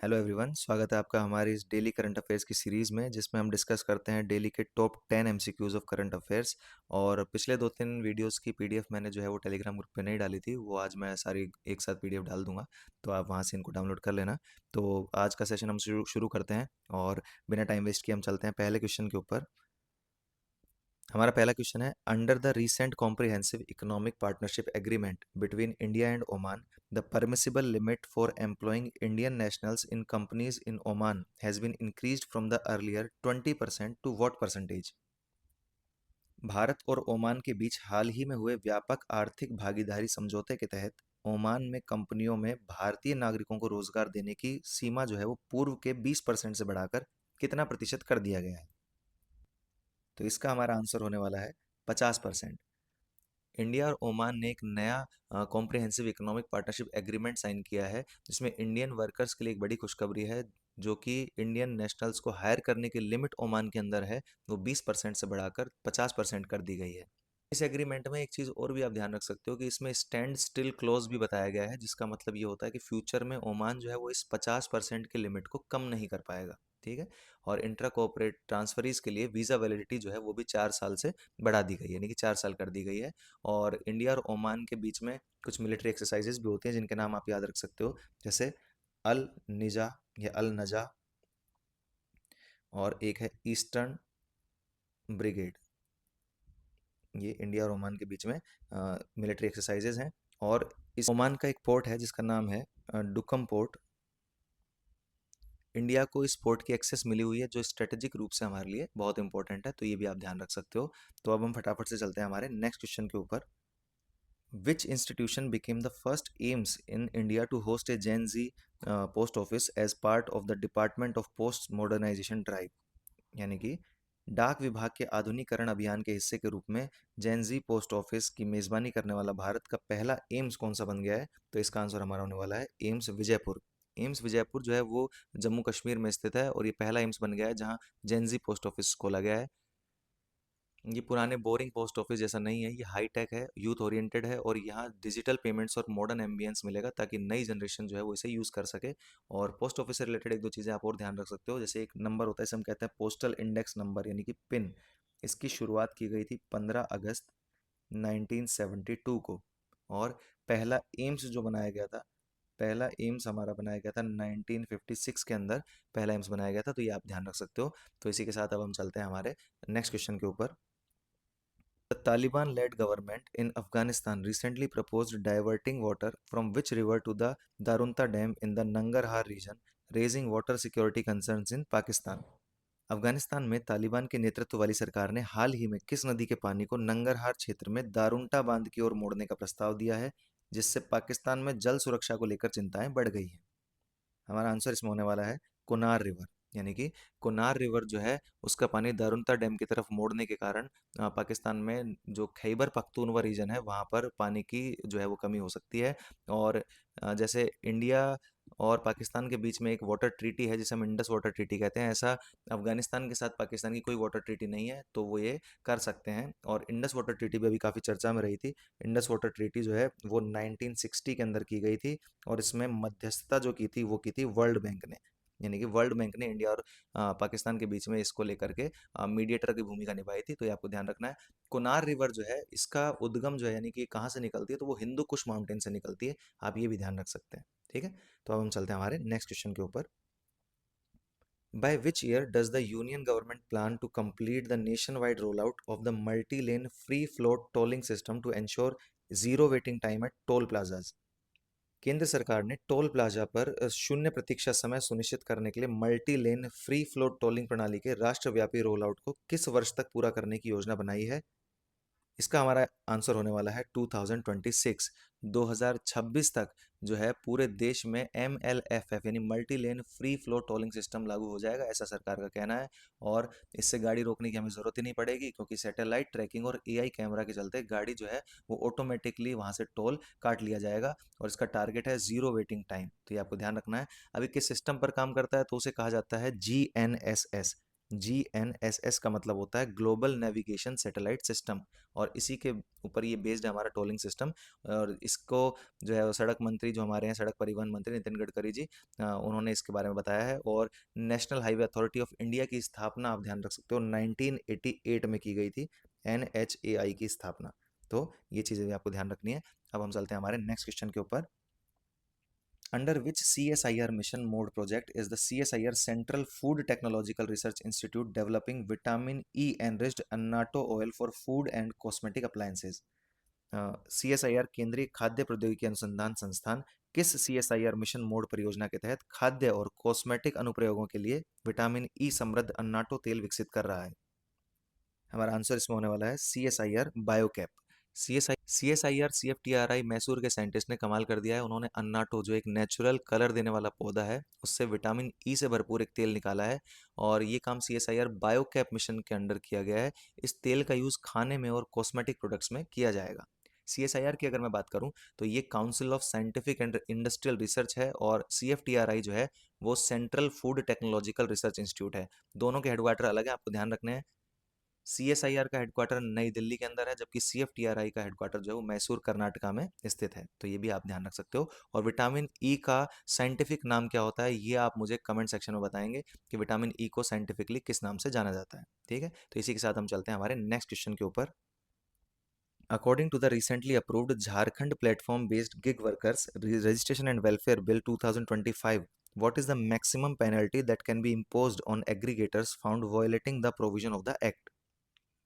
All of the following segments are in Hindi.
हेलो एवरीवन, स्वागत है आपका हमारी इस डेली करंट अफेयर्स की सीरीज़ में जिसमें हम डिस्कस करते हैं डेली के top 10 MCQs of current affairs. और पिछले 2-3 वीडियोस की पीडीएफ मैंने जो है वो टेलीग्राम ग्रुप पे नहीं डाली थी, वो आज मैं सारी एक साथ पीडीएफ डाल दूंगा, तो आप वहां से इनको डाउनलोड कर लेना। तो आज का सेशन हम शुरू शुरू करते हैं और बिना टाइम वेस्ट किए हम चलते हैं पहले क्वेश्चन के ऊपर। हमारा पहला क्वेश्चन है, under the recent comprehensive economic partnership agreement between India and Oman, the permissible limit for employing Indian nationals in companies in Oman has been increased from the earlier 20% to what percentage? Bharat और ओमान के बीच हाल ही में हुए व्यापक आर्थिक भागीदारी समझौते के तहत ओमान में कंपनियों में भारतीय नागरिकों को रोजगार देने की सीमा जो है वो पूर्व के 20% से बढ़ाकर कितना प्रतिशत कर दिया गया है? तो इसका हमारा आंसर होने वाला है 50%। इंडिया और ओमान ने एक नया comprehensive economic partnership agreement sign किया है, जिसमें इंडियन वर्कर्स के लिए एक बड़ी खुशखबरी है, जो कि इंडियन नेशनल्स को हायर करने की लिमिट ओमान के अंदर है, वो 20% से बढ़ाकर 50% कर दी गई है। इस एग्रीमेंट में एक चीज़ और भी आप ध्यान रख सकते हो कि इसमें स्टैंड स्टिल क्लोज भी बताया गया है, जिसका मतलब ये होता है कि फ्यूचर में ओमान जो है वो इस 50% के लिमिट को कम नहीं कर पाएगा। ठीक है। और इंट्रा कोऑपरेट ट्रांसफरीज के लिए वीज़ा वैलिडिटी जो है वो भी 4 साल से बढ़ा दी गई है, यानी कि 4 साल कर दी गई है। और इंडिया और ओमान के बीच में कुछ मिलिट्री एक्सरसाइजेज भी होती हैं जिनके नाम आप याद रख सकते हो, जैसे अल निजा या अल नजा, और एक है ईस्टर्न ब्रिगेड। ये इंडिया और ओमान के बीच में मिलिट्री एक्सरसाइजेज हैं। और इस ओमान का एक पोर्ट है जिसका नाम है डुकम पोर्ट। इंडिया को इस पोर्ट की एक्सेस मिली हुई है, जो स्ट्रेटेजिक रूप से हमारे लिए बहुत इंपॉर्टेंट है, तो ये भी आप ध्यान रख सकते हो। तो अब हम फटाफट से चलते हैं हमारे नेक्स्ट क्वेश्चन के ऊपर। Which institution became the first AIMS in India to host a Gen Z post office as part of the Department of Post Modernization Drive? यानी कि डाक विभाग के आधुनिकीकरण अभियान के हिस्से के रूप में जेन जी पोस्ट ऑफिस की मेजबानी करने वाला भारत का पहला एम्स कौन सा बन गया है? तो इसका आंसर हमारा होने वाला है एम्स विजयपुर। एम्स विजयपुर जो है वो जम्मू कश्मीर में स्थित है, और ये पहला एम्स बन गया है जहाँ जेन जी पोस्ट ऑफिस खोला गया है। ये पुराने बोरिंग पोस्ट ऑफिस जैसा नहीं है, ये हाई टेक है, यूथ ओरिएंटेड है, और यहाँ डिजिटल पेमेंट्स और मॉडर्न एम्बियंस मिलेगा ताकि नई जनरेशन जो है वो इसे यूज़ कर सके। और पोस्ट ऑफिस से रिलेटेड एक दो चीज़ें आप और ध्यान रख सकते हो, जैसे एक नंबर होता है, इसे हम कहते हैं पोस्टल इंडेक्स नंबर यानी कि पिन। इसकी शुरुआत की गई थी 15 अगस्त 1972 को। और पहला एम्स जो बनाया गया था, पहला एम्स हमारा बनाया गया था 1956 के अंदर, पहला एम्स बनाया गया था, तो ये आप ध्यान रख सकते हो। तो इसी के साथ अब हम चलते हैं हमारे नेक्स्ट क्वेश्चन के ऊपर। The Taliban-led government in Afghanistan recently proposed diverting water from which river to the Darunta Dam in the Nangarhar region, raising water security concerns in Pakistan. Afghanistan में तालिबान के नेतृत्व वाली सरकार ने हाल ही में किस नदी के पानी को नंगरहार क्षेत्र में दारुंटा बांध की ओर मोड़ने का प्रस्ताव दिया है, जिससे पाकिस्तान में जल सुरक्षा को लेकर चिंताएं बढ़ गई हैं? हमारा आंसर इसमें होने वाला है कोनार रिवर। यानी कि कोनार रिवर जो है उसका पानी दारुंता डैम की तरफ मोड़ने के कारण पाकिस्तान में जो खैबर पख्तूनवा रीजन है वहाँ पर पानी की जो है वो कमी हो सकती है। और जैसे इंडिया और पाकिस्तान के बीच में एक वाटर ट्रीटी है जिसे हम इंडस वाटर ट्रीटी कहते हैं, ऐसा अफगानिस्तान के साथ पाकिस्तान की कोई वाटर ट्रीटी नहीं है, तो वो ये कर सकते हैं। और इंडस वाटर ट्रीटी भी अभी काफ़ी चर्चा में रही थी। इंडस वाटर ट्रीटी जो है वो 1960 के अंदर की गई थी, और इसमें मध्यस्थता जो की थी वो की थी वर्ल्ड बैंक ने। यानी कि वर्ल्ड बैंक ने इंडिया और पाकिस्तान के बीच में इसको लेकर के मीडिएटर की भूमिका निभाई थी, तो ये आपको ध्यान रखना है। कुनार रिवर जो है इसका उद्गम जो है यानी कि कहाँ से निकलती है, तो वो हिंदू कुश माउंटेन से निकलती है, आप ये भी ध्यान रख सकते हैं। ठीक है। तो अब हम चलते हैं हमारे नेक्स्ट क्वेश्चन के ऊपर। By which year does the Union government plan to complete the nationwide rollout of the multi-lane free float tolling system to ensure zero waiting time at toll plazas? केंद्र सरकार ने टोल प्लाजा पर शून्य प्रतीक्षा समय सुनिश्चित करने के लिए multi lane free float tolling प्रणाली के राष्ट्रव्यापी रोल आउट को किस वर्ष तक पूरा करने की योजना बनाई है? इसका हमारा आंसर होने वाला है 2026। 2026 तक जो है पूरे देश में MLFF यानी multi lane free flow tolling system लागू हो जाएगा, ऐसा सरकार का कहना है। और इससे गाड़ी रोकने की हमें ज़रूरत ही नहीं पड़ेगी, क्योंकि सैटेलाइट ट्रैकिंग और AI कैमरा के चलते गाड़ी जो है वो ऑटोमेटिकली वहाँ से टोल काट लिया जाएगा। और इसका टारगेट है ज़ीरो वेटिंग टाइम, तो ये आपको ध्यान रखना है। अभी किस सिस्टम पर काम करता है, तो उसे कहा जाता है GNSS, GNSS का मतलब होता है ग्लोबल नेविगेशन सैटेलाइट सिस्टम, और इसी के ऊपर ये बेस्ड है हमारा टोलिंग सिस्टम। और इसको जो है वो सड़क मंत्री जो हमारे हैं, सड़क परिवहन मंत्री नितिन गडकरी जी, उन्होंने इसके बारे में बताया है। और national highway authority of India की स्थापना आप ध्यान रख सकते हो 1988 में की गई थी, NHAI की स्थापना। तो ये चीज़ें भी आपको ध्यान रखनी है। अब हम चलते हैं हमारे नेक्स्ट क्वेश्चन के ऊपर। Under which CSIR mission mode project is the CSIR Central Food Technological Research Institute developing vitamin E enriched annatto oil for food and cosmetic appliances? CSIR केंद्रीय खाद्य प्रौद्योगिकी अनुसंधान संस्थान किस CSIR मिशन मोड परियोजना के तहत खाद्य और कॉस्मेटिक अनुप्रयोगों के लिए विटामिन ई समृद्ध अन्नाटो तेल विकसित कर रहा है? हमारा आंसर इसमें होने वाला है CSIR बायोकैप। CSIR CFTRI मैसूर के साइंटिस्ट ने कमाल कर दिया है। उन्होंने अन्नाटो जो एक नेचुरल कलर देने वाला पौधा है, उससे विटामिन ई से भरपूर एक तेल निकाला है, और ये काम CSIR बायोकैप मिशन के अंडर किया गया है। इस तेल का यूज़ खाने में और कॉस्मेटिक प्रोडक्ट्स में किया जाएगा। CSIR की अगर मैं बात करूं तो ये council of scientific and industrial research है, और CFTRI जो है वो central food technological research institute है। दोनों के हेडक्वार्टर अलग है, आपको ध्यान रखने हैं। CSIR का हेडक्वार्टर नई दिल्ली के अंदर है, जबकि CFTRI का हेडक्वार्टर जो है वो मैसूर कर्नाटका में स्थित है। तो ये भी आप ध्यान रख सकते हो। और विटामिन ई का साइंटिफिक नाम क्या होता है, ये आप मुझे कमेंट सेक्शन में बताएंगे कि विटामिन ई को साइंटिफिकली किस नाम से जाना जाता है। ठीक है, तो इसी के साथ हम चलते हैं हमारे नेक्स्ट क्वेश्चन के ऊपर। According to the recently approved Jharkhand platform-based gig workers registration and welfare bill 2025, what is the maximum penalty that can be imposed on aggregators found violating the provision of the act?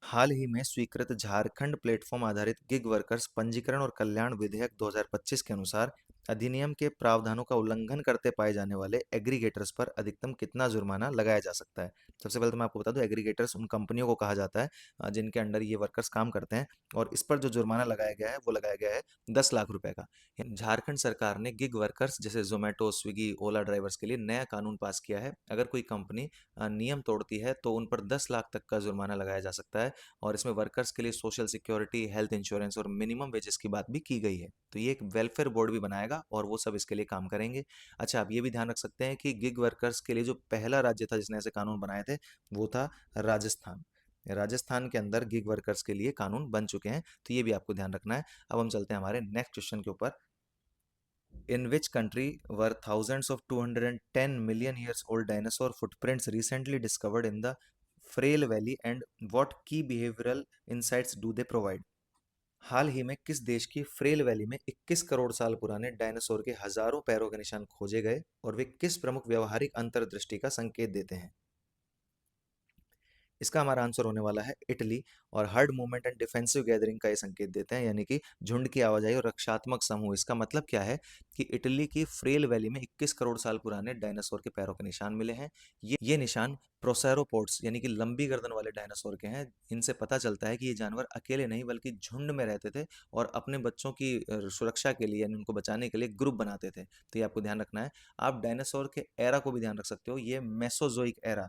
हाल ही में स्वीकृत झारखंड प्लेटफॉर्म आधारित गिग वर्कर्स पंजीकरण और कल्याण विधेयक 2025 के अनुसार अधिनियम के प्रावधानों का उल्लंघन करते पाए जाने वाले एग्रीगेटर्स पर अधिकतम कितना जुर्माना लगाया जा सकता है? सबसे पहले तो मैं आपको बता दूं, एग्रीगेटर्स उन कंपनियों को कहा जाता है जिनके अंडर ये वर्कर्स काम करते हैं, और इस पर जो जुर्माना लगाया गया है वो लगाया गया है 10 लाख रुपए का। झारखंड सरकार ने गिग वर्कर्स जैसे जोमेटो, स्विगी, ओला ड्राइवर्स के लिए नया कानून पास किया है। अगर कोई कंपनी नियम तोड़ती है तो उन पर 10 लाख तक का जुर्माना लगाया जा सकता है, और इसमें वर्कर्स के लिए सोशल सिक्योरिटी, हेल्थ इंश्योरेंस और मिनिमम वेजेस की बात भी की गई है। तो ये एक वेलफेयर बोर्ड भी बनाएगा और वो सब इसके लिए काम करेंगे। अच्छा, आप ये भी ध्यान रख सकते हैं कि गिग वर्कर्स के लिए जो पहला राज्य था जिसने ऐसे कानून बनाए थे, वो था राजस्थान। राजस्थान के अंदर गिग वर्कर्स के लिए कानून बन चुके हैं, तो ये भी आपको ध्यान रखना है। अब हम चलते हैं हमारे नेक्स्ट क्वेश्चन के ऊपर। In which country were thousands of 210 million years old dinosaur footprints recently discovered in the Frail Valley, and what key behavioral insights do they provide? हाल ही में किस देश की फ्रेल वैली में 21 करोड़ साल पुराने डायनासोर के हजारों पैरों के निशान खोजे गए, और वे किस प्रमुख व्यवहारिक अंतर्दृष्टि का संकेत देते हैं? इसका हमारा आंसर होने वाला है इटली, और heard movement and defensive gathering का ये संकेत देते हैं, यानी कि झुंड की आवाजाही और रक्षात्मक समूह। इसका मतलब क्या है कि इटली की फ्रेल वैली में 21 करोड़ साल पुराने डायनासोर के पैरों के निशान मिले हैं। ये निशान प्रोसेरोपोड्स यानी कि लंबी गर्दन वाले डायनासोर के हैं। इनसे पता चलता है कि ये जानवर अकेले नहीं बल्कि झुंड में रहते थे, और अपने बच्चों की सुरक्षा के लिए यानी उनको बचाने के लिए ग्रुप बनाते थे। तो ये आपको ध्यान रखना है। आप डायनासोर के एरा को भी ध्यान रख सकते हो, ये मेसोजोइक एरा,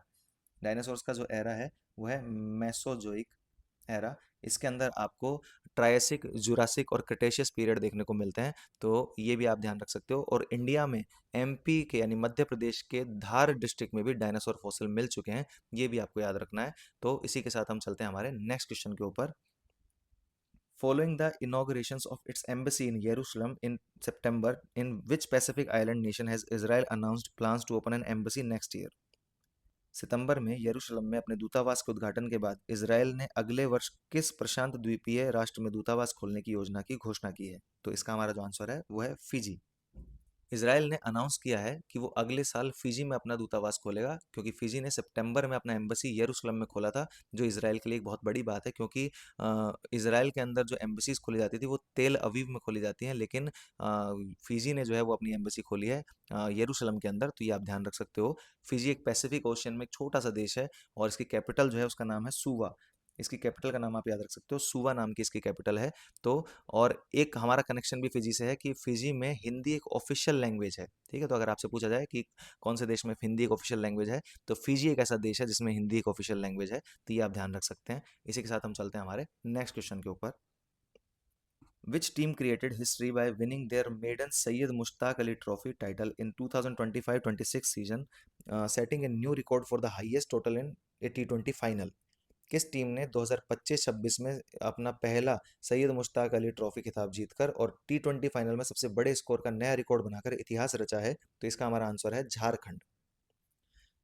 डायनासोर्स का जो एरा है वो है मेसोजोइक एरा। इसके अंदर आपको ट्रायसिक, जुरासिक और क्रेटेशियस पीरियड देखने को मिलते हैं। तो ये भी आप ध्यान रख सकते हो। और इंडिया में MP के यानी मध्य प्रदेश के धार डिस्ट्रिक्ट में भी डायनासोर फॉसिल मिल चुके हैं, ये भी आपको याद रखना है। तो इसी के साथ हम चलते हैं हमारे नेक्स्ट क्वेश्चन के ऊपर। Following the inaugurations of its embassy in Jerusalem in September, in which Pacific island nation has Israel announced plans to open an embassy next year? सितंबर में यरूशलेम में अपने दूतावास के उद्घाटन के बाद इजराइल ने अगले वर्ष किस प्रशांत द्वीपीय राष्ट्र में दूतावास खोलने की योजना की घोषणा की है? तो इसका हमारा जो आंसर है वो है फिजी। इसराइल ने अनाउंस किया है कि वो अगले साल फिजी में अपना दूतावास खोलेगा, क्योंकि फिजी ने सितंबर में अपना एम्बेसी यरूशलेम में खोला था, जो इसराइल के लिए एक बहुत बड़ी बात है, क्योंकि इसराइल के अंदर जो एम्बेसीज खोली जाती थी वो तेल अवीव में खोली जाती हैं, लेकिन फिजी ने जो है वो अपनी एम्बेसी खोली है यरूशलेम के अंदर। तो ये आप ध्यान रख सकते हो। फिजी एक पैसिफिक ओशियन में एक छोटा सा देश है, और इसकी कैपिटल जो है उसका नाम है सुवा। इसकी कैपिटल का नाम आप याद रख सकते हो, सुवा नाम की इसकी कैपिटल है। तो और एक हमारा कनेक्शन भी फिजी से है कि फिजी में हिंदी एक ऑफिशियल लैंग्वेज है। ठीक है, तो अगर आपसे पूछा जाए कि कौन से देश में हिंदी एक ऑफिशियल लैंग्वेज है, तो फिजी एक ऐसा देश है जिसमें हिंदी एक ऑफिशियल लैंग्वेज है। तो ये आप ध्यान रख सकते हैं। इसी के साथ हम चलते हैं हमारे नेक्स्ट क्वेश्चन के ऊपर। Which team created history by winning their maiden Syed Mushtaq Ali Trophy title in 2025-26 season, setting a new record for the highest total in A T20 final? किस टीम ने 2025-26 में अपना पहला सैयद मुश्ताक अली ट्रॉफी खिताब जीतकर और T20 फाइनल में सबसे बड़े स्कोर का नया रिकॉर्ड बनाकर इतिहास रचा है? तो इसका हमारा आंसर है झारखंड।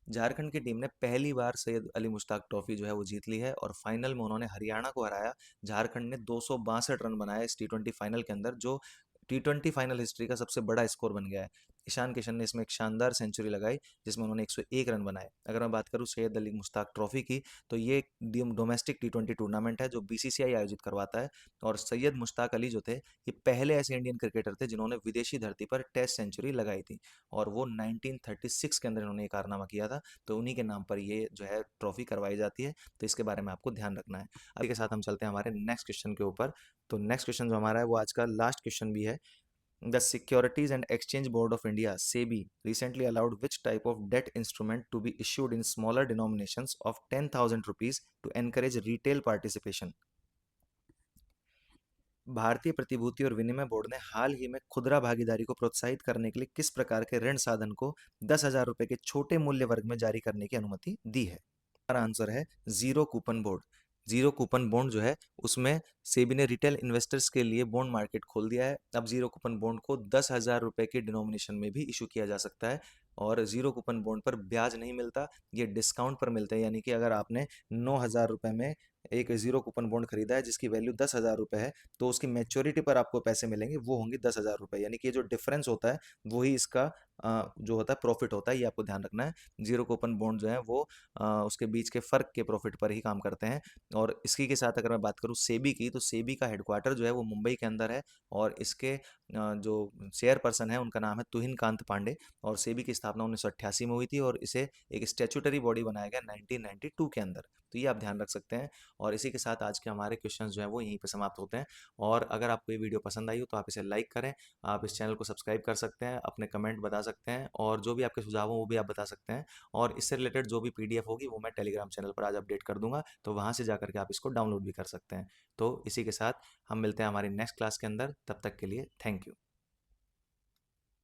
झारखंड की टीम ने पहली बार सैयद अली मुश्ताक ट्रॉफी जो है वो जीत ली है और फाइनल में उन्होंने हरियाणा को हराया। झारखंड ने 262 रन बनाए इस T20 फाइनल के अंदर, जो T20 फाइनल हिस्ट्री का सबसे बड़ा स्कोर बन गया है। ईशान किशन ने इसमें एक शानदार सेंचुरी लगाई जिसमें उन्होंने 101 रन बनाए। अगर मैं बात करूं सैयद अली मुश्ताक ट्रॉफी की, तो ये एक डोमेस्टिक T20 टूर्नामेंट है जो बीसीसीआई आयोजित करवाता है। और सैयद मुश्ताक अली जो थे, ये पहले ऐसे इंडियन क्रिकेटर थे जिन्होंने विदेशी धरती पर टेस्ट सेंचुरी लगाई थी, और वो 1936 के अंदर इन्होंने ये कारनामा किया था। तो उन्हीं के नाम पर ये जो है ट्रॉफी करवाई जाती है, तो इसके बारे में आपको ध्यान रखना है। अभी के साथ हम चलते हैं हमारे नेक्स्ट क्वेश्चन के ऊपर। तो नेक्स्ट क्वेश्चन जो हमारा है वो आज का लास्ट क्वेश्चन भी है। The securities and exchange board of India SEBI recently allowed which type of debt instrument to be issued in smaller denominations of 10,000 rupees to encourage retail participation? भारतीय प्रतिभूति और विनिमय बोर्ड ने हाल ही में खुदरा भागीदारी को प्रोत्साहित करने के लिए किस प्रकार के ऋण साधन को 10,000 रुपए के छोटे मूल्य वर्ग में जारी करने की अनुमति दी है? हमारा आंसर है zero coupon board. Zero coupon bond जो है, उसमें सेबी ने रिटेल इन्वेस्टर्स के लिए बॉन्ड मार्केट खोल दिया है। अब जीरो कूपन बॉन्ड को 10,000 रुपए के डिनोमिनेशन में भी इशू किया जा सकता है, और जीरो कूपन बॉन्ड पर ब्याज नहीं मिलता, ये डिस्काउंट पर मिलता है। यानी कि अगर आपने 9,000 रुपए में एक जीरो कूपन बॉन्ड खरीदा है जिसकी वैल्यू 10,000 रुपए है, तो उसकी मैच्योरिटी पर आपको पैसे मिलेंगे वो होंगे 10,000 रुपए। यानी कि ये जो डिफरेंस होता है वही इसका जो होता है प्रॉफिट होता है, ये आपको ध्यान रखना है। जीरो कूपन बॉन्ड जो है वो उसके बीच के फ़र्क के प्रॉफिट पर ही काम करते हैं। और इसी के साथ अगर मैं बात करूँ सेबी की, तो सेबी का हेडक्वार्टर जो है वो मुंबई के अंदर है, और इसके जो चेयरपर्सन है उनका नाम है तुहिन कांत पांडे। और सेबी की स्थापना 1988 में हुई थी, और इसे एक स्टेचुटरी बॉडी बनाया गया 1992 के अंदर। तो ये आप ध्यान रख सकते हैं। और इसी के साथ आज के हमारे क्वेश्चंस जो हैं वो यहीं पे समाप्त होते हैं। और अगर आपको ये वीडियो पसंद आई हो तो आप इसे लाइक करें, आप इस चैनल को सब्सक्राइब कर सकते हैं, अपने कमेंट बता सकते हैं, और जो भी आपके सुझाव हो वो भी आप बता सकते हैं। और इससे रिलेटेड जो भी पीडीएफ होगी वो मैं टेलीग्राम चैनल पर आज अपडेट कर दूंगा, तो वहाँ से जाकर के आप इसको डाउनलोड भी कर सकते हैं। तो इसी के साथ हम मिलते हैं हमारी नेक्स्ट क्लास के अंदर। तब तक के लिए थैंक यू।